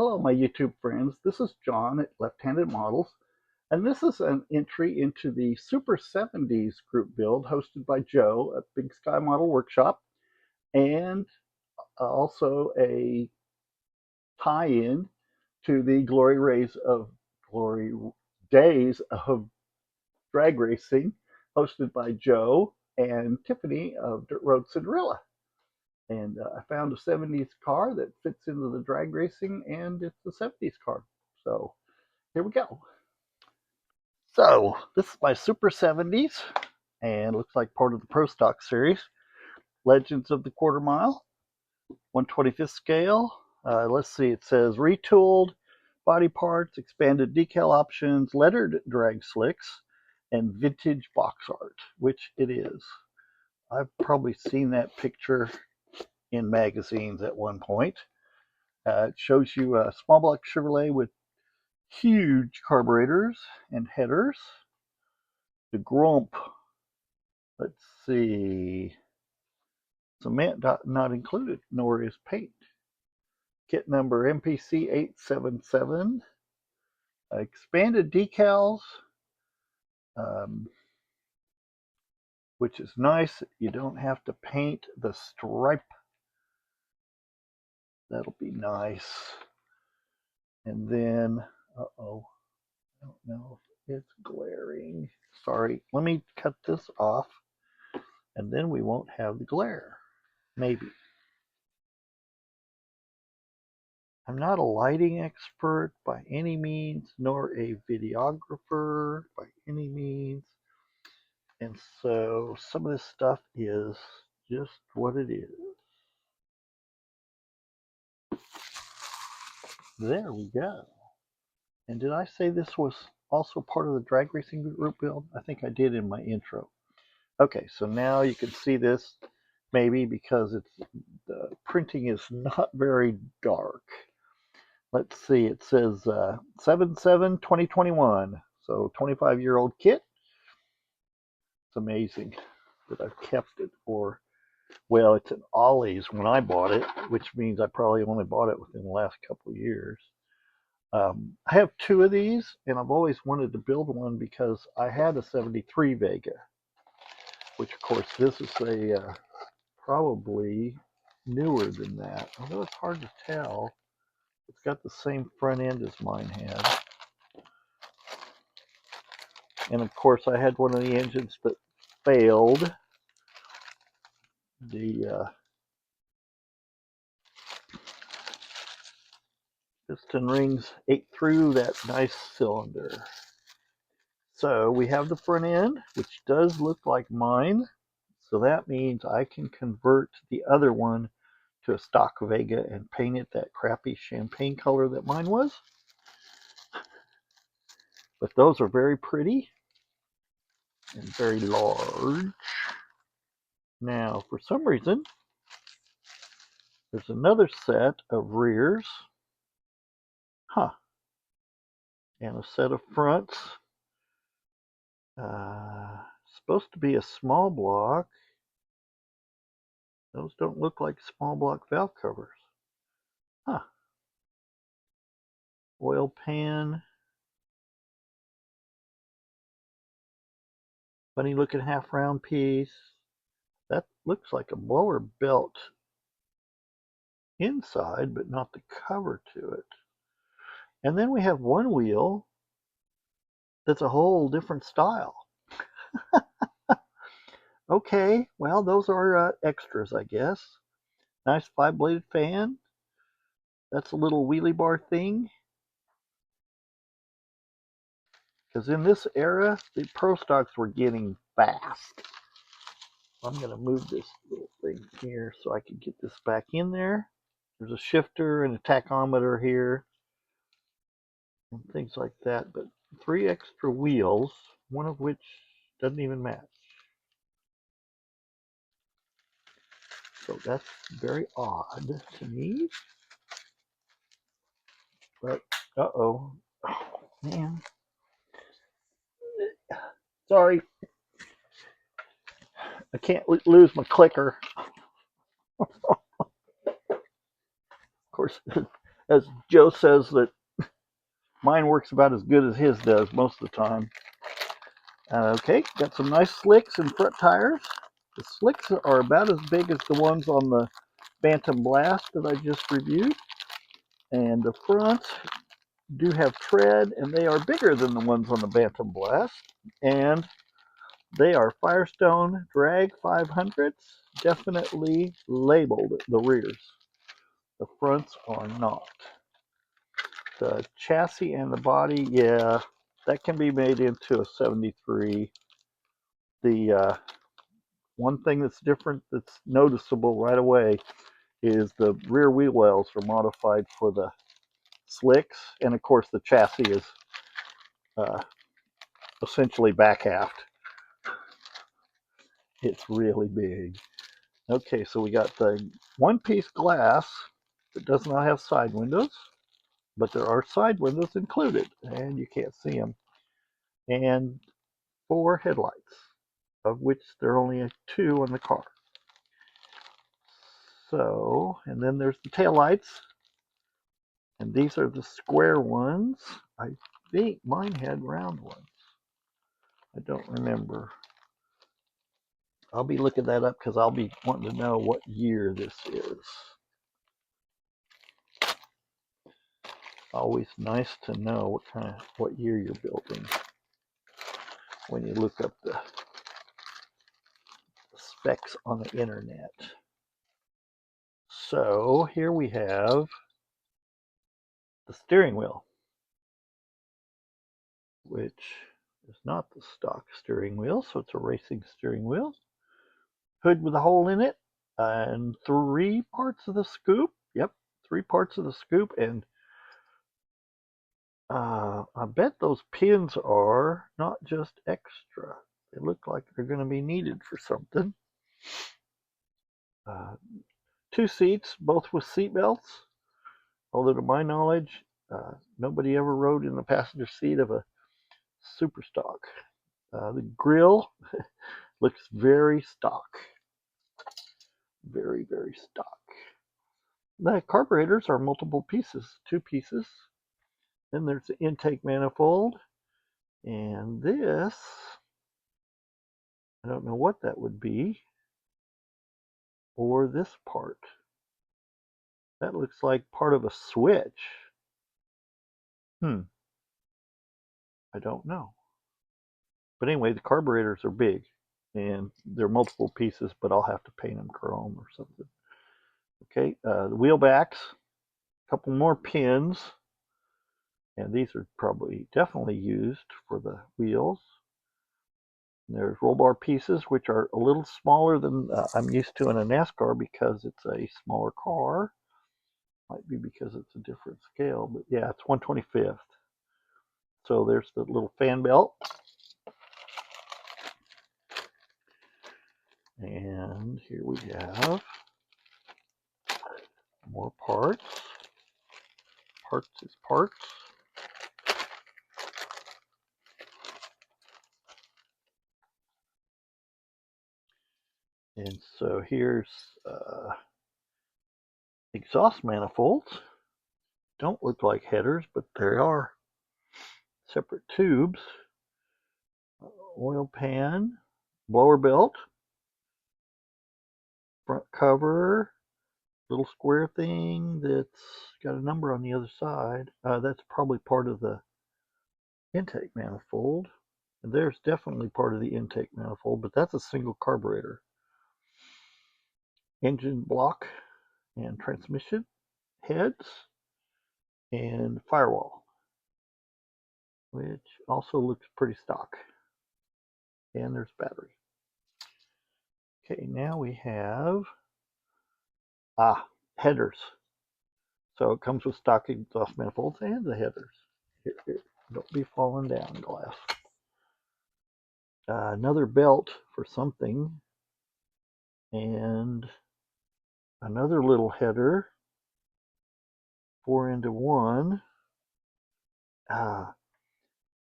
Hello, my YouTube friends. This is John at Left-Handed Models, and this is an entry into the Super 70s group build hosted by Joe at Big Sky Model Workshop, and also a tie-in to the Glory Days of Drag Racing, hosted by Joe and Tiffany of Dirt Road Cinderella. And I found a 70s car that fits into the drag racing, and it's a 70s car. So here we go. So this is my Super 70s, and looks like part of the Pro Stock series. Legends of the Quarter Mile, 1/25th scale. Let's see, it says retooled body parts, expanded decal options, lettered drag slicks, and vintage box art, which it is. I've probably seen that picture in magazines at one point. It shows you a small block Chevrolet with huge carburetors and headers. The Grump, let's see, cement not included, nor is paint. Kit number MPC 877. Expanded decals, which is nice. You don't have to paint the stripe. That'll be nice. And then, I don't know if it's glaring. Sorry, let me cut this off, and then we won't have the glare. Maybe. I'm not a lighting expert by any means, nor a videographer by any means. And so some of this stuff is just what it is. There we go. And did I say this was also part of the drag racing group build? I think I did in my intro. Okay, so now you can see this maybe because the printing is not very dark. Let's see, it says 7/7/2021, so 25-year-old kit. It's amazing that I've kept it, or, well, it's an Ollie's when I bought it, which means I probably only bought it within the last couple of years. I have two of these, and I've always wanted to build one because I had a 73 Vega, which, of course, this is a probably newer than that, although it's hard to tell. It's got the same front end as mine had. And of course, I had one of the engines that failed. The piston rings ate through that nice cylinder. So we have the front end, which does look like mine. So that means I can convert the other one to a stock Vega and paint it that crappy champagne color that mine was. But those are very pretty and very large. Now, for some reason, there's another set of rears. And a set of fronts. Supposed to be a small block. Those don't look like small block valve covers. Oil pan. Funny looking half round piece. That looks like a blower belt inside, but not the cover to it. And then we have one wheel that's a whole different style. Okay, well, those are extras, I guess. Nice 5-bladed fan. That's a little wheelie bar thing. Because in this era, the Pro Stocks were getting fast. I'm going to move this little thing here so I can get this back in there. There's a shifter and a tachometer here and things like that. But 3 extra wheels, one of which doesn't even match. So that's very odd to me. But, oh, man. Sorry. I can't lose my clicker. Of course, as Joe says, that mine works about as good as his does most of the time. Okay, got some nice slicks and front tires. The slicks are about as big as the ones on the Bantam Blast that I just reviewed. And the fronts do have tread, and they are bigger than the ones on the Bantam Blast. And they are Firestone Drag 500s, definitely labeled the rears. The fronts are not. The chassis and the body, yeah, that can be made into a 73. The one thing that's different, that's noticeable right away, is the rear wheel wells are modified for the slicks, and of course the chassis is essentially back aft. It's really big. Okay, so we got the one-piece glass that does not have side windows, but there are side windows included, and you can't see them. And 4 headlights, of which there are only 2 on the car. So, and then there's the tail lights, and these are the square ones. I think mine had round ones. I don't remember. I'll be looking that up because I'll be wanting to know what year this is. Always nice to know what year you're building when you look up the specs on the internet. So here we have the steering wheel, which is not the stock steering wheel, so it's a racing steering wheel. Hood with a hole in it, and 3 parts of the scoop. Yep, 3 parts of the scoop, and I bet those pins are not just extra. They look like they're going to be needed for something. 2 seats, both with seat belts. Although to my knowledge, nobody ever rode in the passenger seat of a super stock. The grill looks very stock. Very, very stock. The carburetors are multiple pieces, 2 pieces. Then there's the intake manifold. And this, I don't know what that would be. Or this part. That looks like part of a switch. I don't know. But anyway, the carburetors are big. And they're multiple pieces, but I'll have to paint them chrome or something. Okay, the wheel backs. A couple more pins. And these are probably definitely used for the wheels. And there's roll bar pieces, which are a little smaller than I'm used to in a NASCAR because it's a smaller car. Might be because it's a different scale, but yeah, it's 1/25th. So there's the little fan belt. And here we have more parts. Parts is parts. And so here's exhaust manifolds. Don't look like headers, but they are separate tubes. Oil pan, blower belt, front cover, little square thing that's got a number on the other side. That's probably part of the intake manifold. And there's definitely part of the intake manifold, but that's a single carburetor. Engine block and transmission heads and firewall, which also looks pretty stock. And there's battery. Okay, now we have headers. So it comes with stock exhaust manifolds and the headers. Here, don't be falling down, glass. Another belt for something, and another little header, 4 into 1.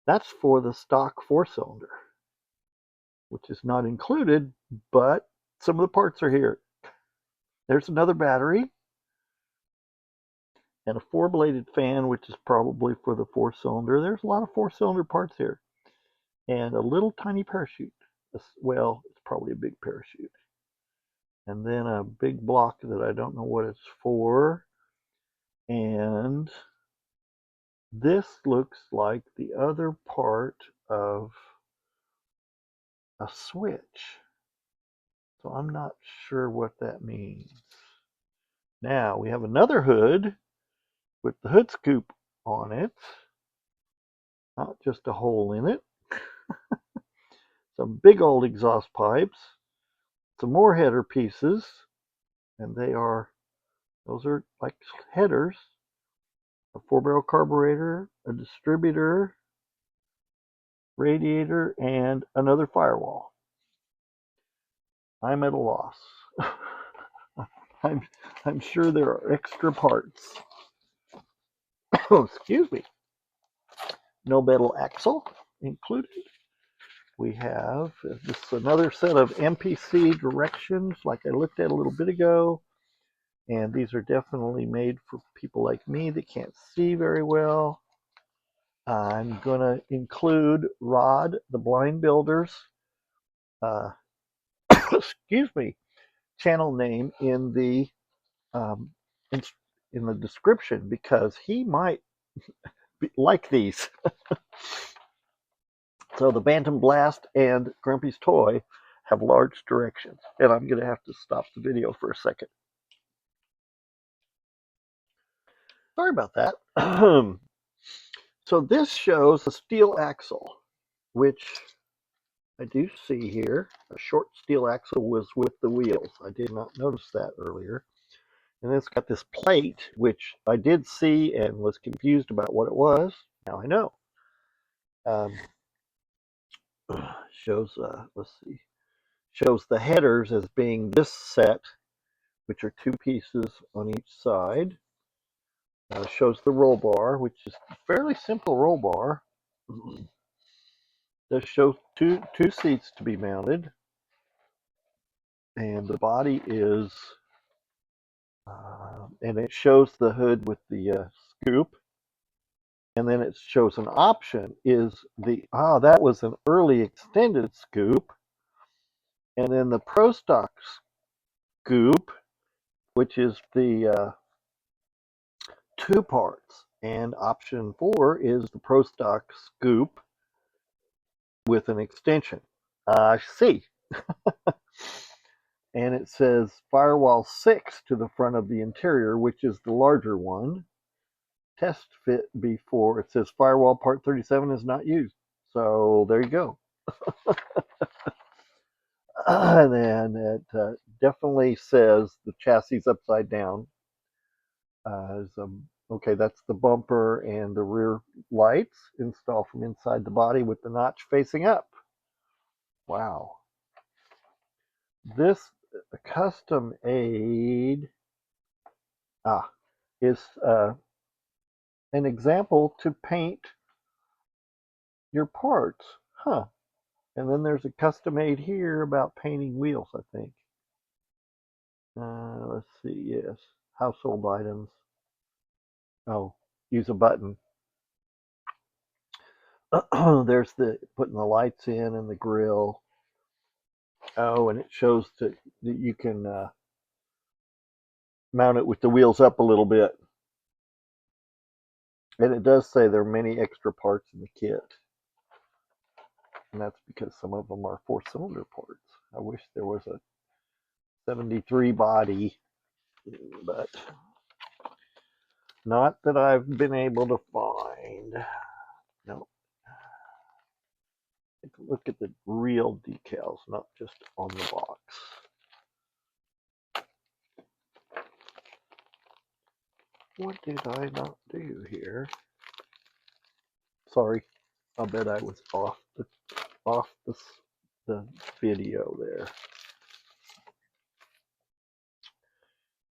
That's for the stock 4-cylinder, which is not included, but some of the parts are here. There's another battery, and a 4-bladed fan, which is probably for the 4-cylinder. There's a lot of 4-cylinder parts here, and a little tiny parachute. Well, it's probably a big parachute. And then a big block that I don't know what it's for. And this looks like the other part of a switch. So I'm not sure what that means. Now we have another hood with the hood scoop on it. Not just a hole in it. Some big old exhaust pipes. Some more header pieces. And those are like headers. A 4-barrel carburetor, a distributor, radiator, and another firewall. I'm at a loss. I'm sure there are extra parts. Oh, excuse me. No metal axle included. We have this another set of MPC directions like I looked at a little bit ago. And these are definitely made for people like me that can't see very well. I'm going to include Rod, the Blind Builder's, excuse me, channel name in the um, in the description because he might like these. So the Bantam Blast and Grumpy's Toy have large directions, and I'm going to have to stop the video for a second. Sorry about that. So this shows a steel axle, which I do see here. A short steel axle was with the wheels. I did not notice that earlier. And it's got this plate, which I did see and was confused about what it was. Now I know. Shows, let's see, shows the headers as being this set, which are 2 pieces on each side. Shows the roll bar, which is a fairly simple roll bar. This shows two seats to be mounted. And the body is, and it shows the hood with the scoop. And then it shows an option is that was an early extended scoop. And then the Pro Stock scoop, which is the 2 parts. And option 4 is the Pro Stock scoop with an extension. I see. And it says Firewall 6 to the front of the interior, which is the larger one. Test fit before. It says Firewall Part 37 is not used. So there you go. And then it definitely says the chassis upside down. Okay, that's the bumper and the rear lights installed from inside the body with the notch facing up. Wow. This custom aid is an example to paint your parts. Huh. And then there's a custom aid here about painting wheels, I think. Let's see, yes. Household items. Oh, use a button. There's the putting the lights in and the grill. Oh, and it shows that you can mount it with the wheels up a little bit. And it does say there are many extra parts in the kit. And that's because some of them are 4-cylinder parts. I wish there was a 73 body, but not that I've been able to find. No. Look at the real decals, not just on the box. What did I not do here? Sorry, I bet I was off the video there.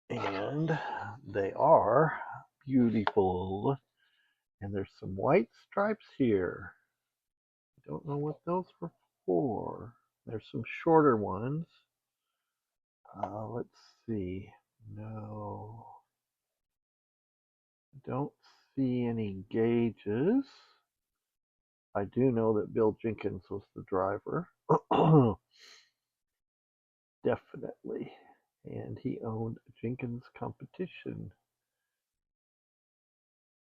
And they are beautiful. And there's some white stripes here. I don't know what those were for. There's some shorter ones. Let's see. No. don't see any gauges. I do know that Bill Jenkins was the driver. Definitely. And he owned Jenkins Competition.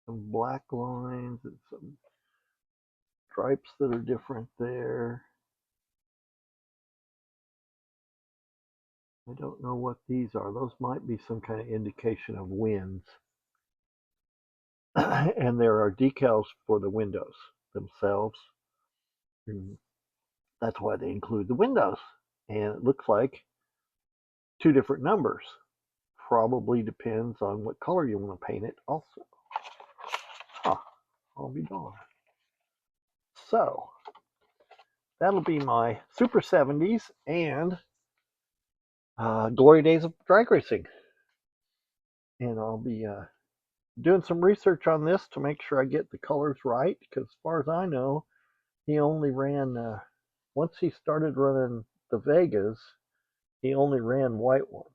Some black lines and some stripes that are different there. I don't know what these are. Those might be some kind of indication of winds. And there are decals for the windows themselves. And that's why they include the windows. And it looks like two different numbers. Probably depends on what color you want to paint it also. Huh, I'll be darned. So that'll be my Super 70s and glory days of drag racing. And I'll be doing some research on this to make sure I get the colors right, because as far as I know, he only ran, once he started running the Vegas, he only ran white ones.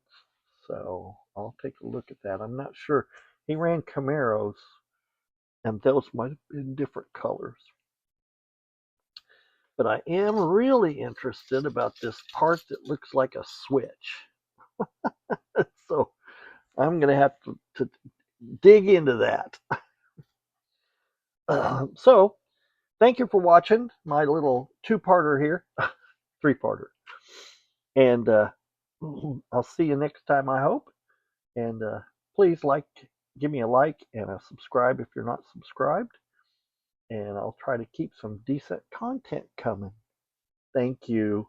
So I'll take a look at that. I'm not sure. He ran Camaros, and those might have been different colors. But I am really interested about this part that looks like a switch. So I'm going to have to dig into that. So thank you for watching my little two-parter here, three-parter. And I'll see you next time, I hope. And please give me a like and a subscribe if you're not subscribed. And I'll try to keep some decent content coming. Thank you.